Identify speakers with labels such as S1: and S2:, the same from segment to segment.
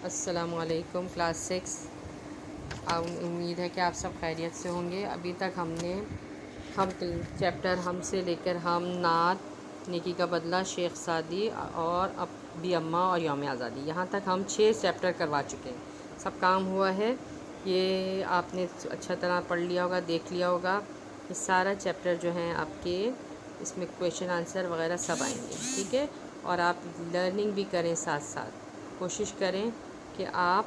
S1: السلام علیکم کلاس 6۔ امید ہے کہ آپ سب خیریت سے ہوں گے۔ ابھی تک ہم چیپٹر ہم سے لے کر ہم، نعت، نیکی کا بدلہ، شیخ سعدی اور ابی اماں اور یوم آزادی، یہاں تک ہم 6 چیپٹر کروا چکے ہیں۔ سب کام ہوا ہے، یہ آپ نے اچھا طرح پڑھ لیا ہوگا، دیکھ لیا ہوگا۔ یہ سارا چیپٹر جو ہیں آپ کے، اس میں کویشچن آنسر وغیرہ سب آئیں گے، ٹھیک ہے؟ اور آپ لرننگ بھی کریں، ساتھ ساتھ کوشش کریں کہ آپ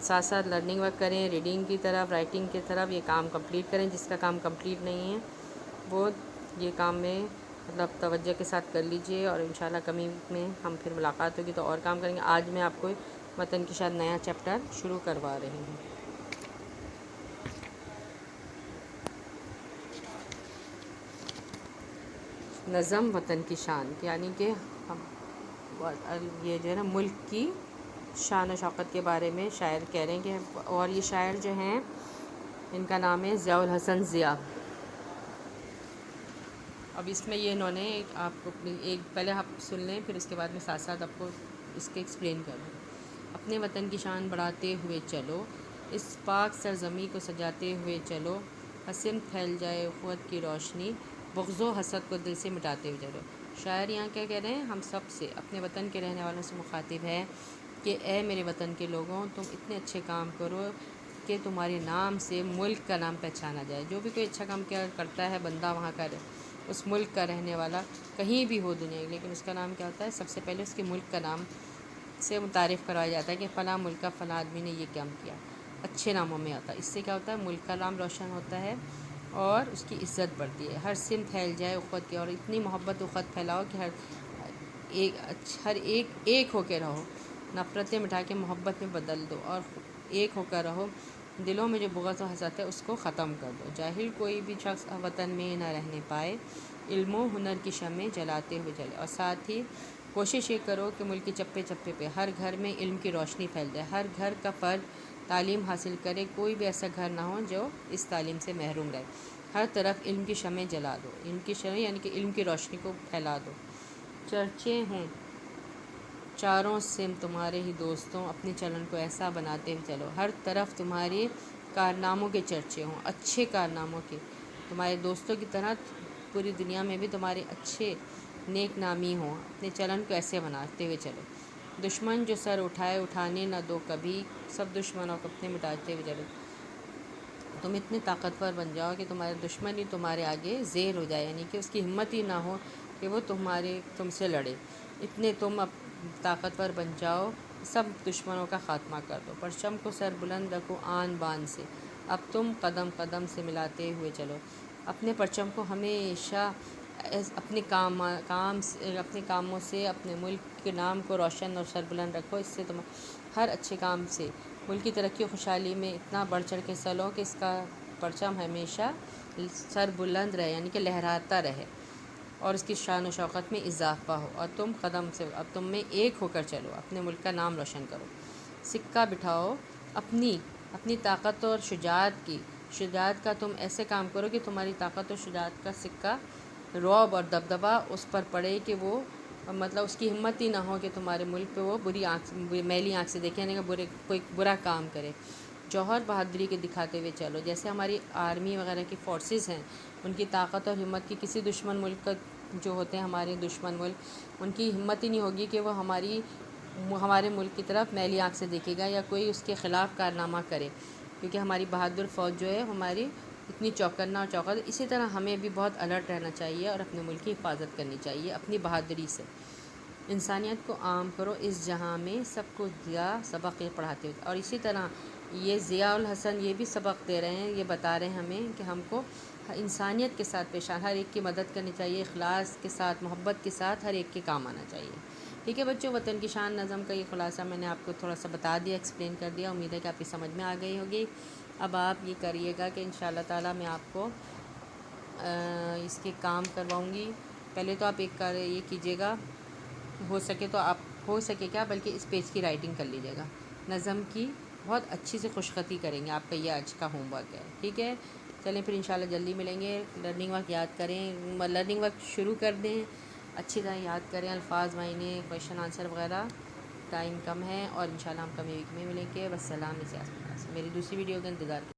S1: ساتھ ساتھ لرننگ ورک کریں، ریڈنگ کی طرف، رائٹنگ کی طرف یہ کام کمپلیٹ کریں۔ جس کا کام کمپلیٹ نہیں ہے وہ یہ کام میں توجہ کے ساتھ کر لیجئے، اور انشاءاللہ کمی میں ہم پھر ملاقات ہوگی تو اور کام کریں گے۔ آج میں آپ کو وطن کی شان نیا چیپٹر شروع کروا رہی ہوں۔ نظم وطن کی شان، یعنی کہ ہم یہ جو ہے نا ملک کی شان و شوکت کے بارے میں شاعر کہہ رہے ہیں کہ، اور یہ شاعر جو ہیں ان کا نام ہے ضیاء الحسن ضیاء۔ اب اس میں یہ انہوں نے آپ کو پہلے آپ سن لیں، پھر اس کے بعد میں ساتھ ساتھ آپ کو اس کے ایکسپلین کروں۔ اپنے وطن کی شان بڑھاتے ہوئے چلو، اس پاک سرزمین کو سجاتے ہوئے چلو، حسن پھیل جائے اخوت کی روشنی، بغض و حسد کو دل سے مٹاتے ہوئے چلو۔ شاعر یہاں کیا کہہ رہے ہیں؟ ہم سب سے، اپنے وطن کے رہنے والوں سے مخاطب ہے کہ اے میرے وطن کے لوگوں، تم اتنے اچھے کام کرو کہ تمہارے نام سے ملک کا نام پہچانا جائے۔ جو بھی کوئی اچھا کام کرتا ہے بندہ وہاں کا، اس ملک کا رہنے والا کہیں بھی ہو دنیا کی، لیکن اس کا نام کیا ہوتا ہے؟ سب سے پہلے اس کے ملک کا نام سے متعارف کروایا جاتا ہے کہ فلاں ملک کا فلاں آدمی نے یہ کام کیا، اچھے ناموں میں آتا ہے۔ اس سے کیا ہوتا ہے؟ ملک کا نام روشن ہوتا ہے اور اس کی عزت بڑھتی ہے۔ ہر سمت پھیل جائے اخوت کی، اور اتنی محبت اخوت پھیلاؤ کہ ہر ایک ہو کے رہو، نفرتیں مٹا کے محبت میں بدل دو، اور ایک ہو کر رہو۔ دلوں میں جو بغض و حسد ہے اس کو ختم کر دو۔ جاہل کوئی بھی شخص وطن میں نہ رہنے پائے، علم و ہنر کی شمع جلاتے ہوئے جلے۔ اور ساتھ ہی کوشش یہ کرو کہ ملک کے چپے چپے پہ ہر گھر میں علم کی روشنی پھیل جائے، ہر گھر کا فرد تعلیم حاصل کرے، کوئی بھی ایسا گھر نہ ہو جو اس تعلیم سے محروم رہے۔ ہر طرف علم کی شمع جلا دو، علم کی شمع یعنی کہ علم کی روشنی کو پھیلا دو۔ چرچے ہوں چاروں سمت تمہارے ہی دوستوں، اپنے چلن کو ایسا بناتے ہوئے چلو۔ ہر طرف تمہارے کارناموں کے چرچے ہوں، اچھے کارناموں کے، تمہارے دوستوں کی طرح پوری دنیا میں بھی تمہارے اچھے نیک نامی ہوں۔ اپنے چلن کو ایسے بناتے ہوئے چلو۔ دشمن جو سر اٹھائے اٹھانے نہ دو کبھی، سب دشمنوں کو اپنے مٹاتے ہوئے چلو۔ تم اتنے طاقتور بن جاؤ کہ تمہارے دشمن ہی تمہارے آگے زیر ہو جائے، یعنی کہ اس کی ہمت ہی نہ ہو کہ وہ تم سے لڑے۔ اتنے تم اب طاقتور بن جاؤ، سب دشمنوں کا خاتمہ کر دو۔ پرچم کو سر بلند رکھو آن بان سے، اب تم قدم قدم سے ملاتے ہوئے چلو۔ اپنے پرچم کو ہمیشہ اپنے کاموں سے اپنے ملک کے نام کو روشن اور سربلند رکھو۔ اس سے تم ہر اچھے کام سے ملک کی ترقی و خوشحالی میں اتنا بڑھ چڑھ کے چلو کہ اس کا پرچم ہمیشہ سر بلند رہے، یعنی کہ لہراتا رہے، اور اس کی شان و شوکت میں اضافہ ہو، اور اب تم میں ایک ہو کر چلو، اپنے ملک کا نام روشن کرو۔ سکہ بٹھاؤ اپنی طاقت اور شجاعت کا، تم ایسے کام کرو کہ تمہاری طاقت اور شجاعت کا سکہ، رعب اور دبدبہ اس پر پڑے کہ وہ اس کی ہمت ہی نہ ہو کہ تمہارے ملک پہ وہ میلی آنکھ سے دیکھے، یعنی کہ کوئی برا کام کرے۔ جوہر بہادری کے دکھاتے ہوئے چلو، جیسے ہماری آرمی وغیرہ کی فورسز ہیں، ان کی طاقت اور ہمت کی کسی دشمن ملک کا، جو ہوتے ہیں ہمارے دشمن ملک، ان کی ہمت ہی نہیں ہوگی کہ وہ ہمارے ملک کی طرف میلی آنکھ سے دیکھے گا یا کوئی اس کے خلاف کارنامہ کرے، کیونکہ ہماری بہادر فوج جو ہے ہماری اتنی چوکنا اور چوکس۔ اسی طرح ہمیں بھی بہت الرٹ رہنا چاہیے اور اپنے ملک کی حفاظت کرنی چاہیے اپنی بہادری سے۔ انسانیت کو عام کرو اس جہاں میں، سب کو دیا سبق یہ پڑھاتے ہوئے۔ اور اسی طرح یہ ضیاء الحسن یہ بھی سبق دے رہے ہیں، یہ بتا رہے ہیں ہمیں کہ ہم کو انسانیت کے ساتھ پیش آنا، ہر ایک کی مدد کرنی چاہیے، اخلاص کے ساتھ، محبت کے ساتھ ہر ایک کے کام آنا چاہیے۔ ٹھیک ہے بچوں، وطن کی شان نظم کا یہ خلاصہ میں نے آپ کو تھوڑا سا بتا دیا، ایکسپلین کر دیا، امید ہے کہ آپ کی سمجھ میں آ گئی ہوگی۔ اب آپ یہ کریے گا کہ انشاءاللہ تعالیٰ میں آپ کو اس کے کام کرواؤں گی۔ پہلے تو آپ یہ کیجیے گا، ہو سکے کیا بلکہ اس پیج کی رائٹنگ کر لیجیے گا، نظم کی بہت اچھی سے خوشخطی کریں گے، آپ کا یہ آج کا ہوم ورک ہے، ٹھیک ہے؟ چلیں پھر انشاءاللہ جلدی ملیں گے۔ لرننگ ورک یاد کریں، لرننگ ورک شروع کر دیں، اچھی طرح یاد کریں، الفاظ، معنی، کویشچن آنسر وغیرہ ٹائم کم ہے اور انشاءاللہ ہم کمی ویک میں ملیں گے. والسلام سے میری دوسری ویڈیو کا انتظار